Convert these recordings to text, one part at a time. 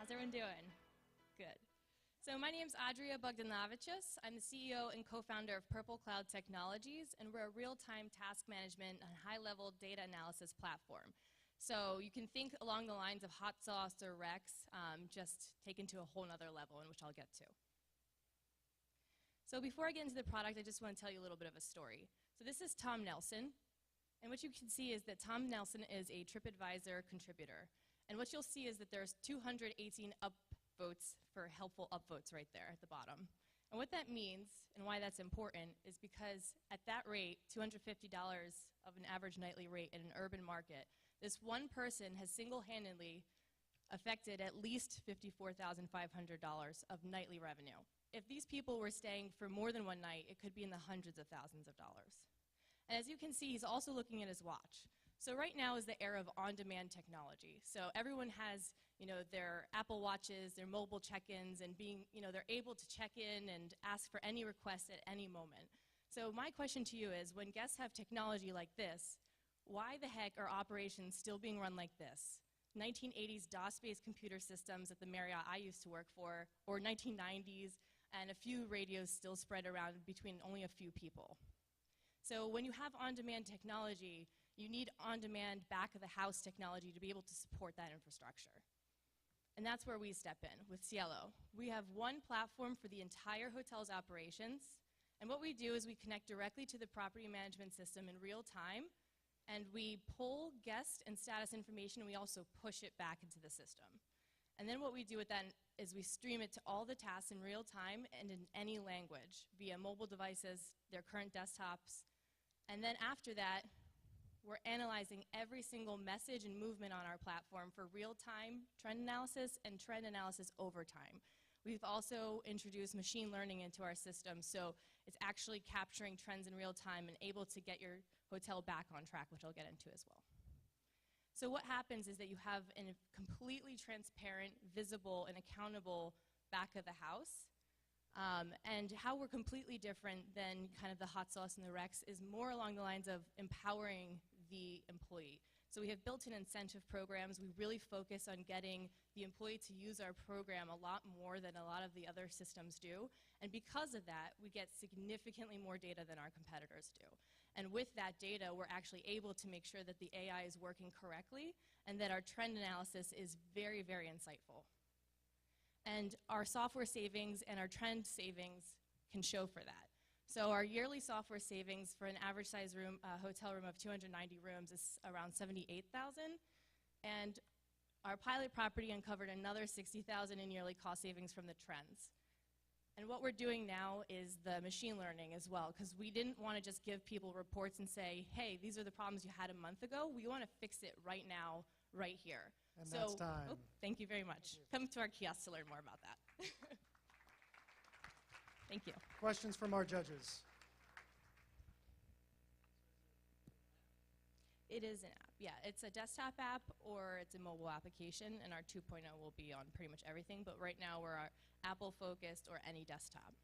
How's everyone doing? Good. So my name's Adria Bagdonavicius. I'm the CEO and co-founder of PurpleCloud Technologies, and we're a real-time task management and high-level data analysis platform. So you can think along the lines of hot sauce or Rex, just taken to a whole nother level, in which I'll get to. So before I get into the product, I just want to tell you a little bit of a story. So this is Tom Nelson, and what you can see is that Tom Nelson is a TripAdvisor contributor. And what you'll see is that there's 218 upvotes for helpful upvotes right there at the bottom. And what that means, and why that's important, is because at that rate, $250 of an average nightly rate in an urban market, this one person has single-handedly affected at least $54,500 of nightly revenue. If these people were staying for more than one night, it could be in the hundreds of thousands of dollars. And as you can see, he's also looking at his watch. So right now is the era of on-demand technology. So everyone has, their Apple Watches, their mobile check-ins, and they're able to check in and ask for any request at any moment. So my question to you is, when guests have technology like this, why the heck are operations still being run like this? 1980s DOS-based computer systems at the Marriott I used to work for, or 1990s, and a few radios still spread around between only a few people. So when you have on-demand technology, you need on-demand back-of-the-house technology to be able to support that infrastructure. And that's where we step in with Cielo. We have one platform for the entire hotel's operations, and what we do is we connect directly to the property management system in real time, and we pull guest and status information, and we also push it back into the system. And then what we do with that is we stream it to all the tasks in real time and in any language, via mobile devices, their current desktops, and then after that, we're analyzing every single message and movement on our platform for real-time trend analysis and trend analysis over time. We've also introduced machine learning into our system, so it's actually capturing trends in real time and able to get your hotel back on track, which I'll get into as well. So what happens is that you have a completely transparent, visible, and accountable back of the house. And how we're completely different than kind of the hot sauce and the Rex is more along the lines of empowering the employee. So we have built-in incentive programs. We really focus on getting the employee to use our program a lot more than a lot of the other systems do. And because of that, we get significantly more data than our competitors do. And with that data, we're actually able to make sure that the AI is working correctly and that our trend analysis is very, very insightful. And our software savings and our trend savings can show for that. So our yearly software savings for an average size room, hotel room of 290 rooms is around $78,000. And our pilot property uncovered another $60,000 in yearly cost savings from the trends. And what we're doing now is the machine learning as well, because we didn't want to just give people reports and say, hey, these are the problems you had a month ago. We want to fix it right now, right here. And that's time. Oh, thank you very much. Come to our kiosk to learn more about that. Thank you. Questions from our judges? It is an app. Yeah, it's a desktop app or it's a mobile application, and our 2.0 will be on pretty much everything, but right now we're Apple-focused or any desktop.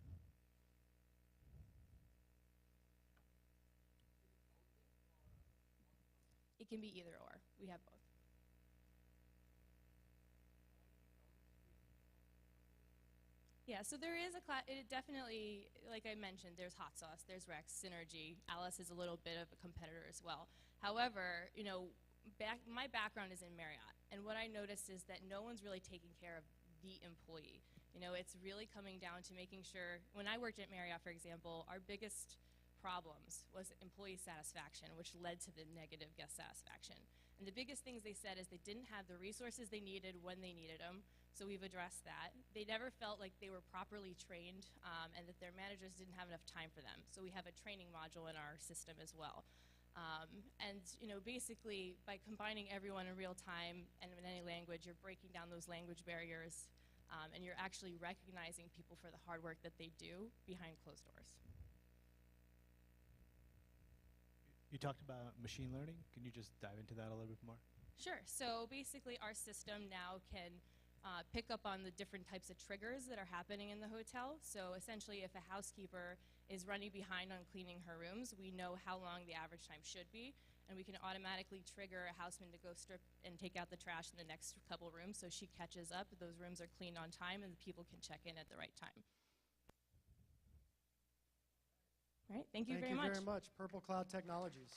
It can be either or. We have both. Yeah, so there is it definitely, like I mentioned, there's hot sauce, there's Rex, Synergy. Alice is a little bit of a competitor as well. However, my background is in Marriott, and what I noticed is that no one's really taking care of the employee. It's really coming down to making sure, when I worked at Marriott, for example, our biggest problems was employee satisfaction, which led to the negative guest satisfaction. And the biggest things they said is they didn't have the resources they needed when they needed them, so we've addressed that. They never felt like they were properly trained and that their managers didn't have enough time for them, so we have a training module in our system as well. Basically, by combining everyone in real time and in any language, you're breaking down those language barriers, and you're actually recognizing people for the hard work that they do behind closed doors. You talked about machine learning. Can you just dive into that a little bit more? Sure. So basically, our system now can pick up on the different types of triggers that are happening in the hotel. So essentially, if a housekeeper is running behind on cleaning her rooms, we know how long the average time should be, and we can automatically trigger a houseman to go strip and take out the trash in the next couple rooms, so she catches up, those rooms are cleaned on time, and the people can check in at the right time. All right, thank you very much. Thank you very much, PurpleCloud Technologies.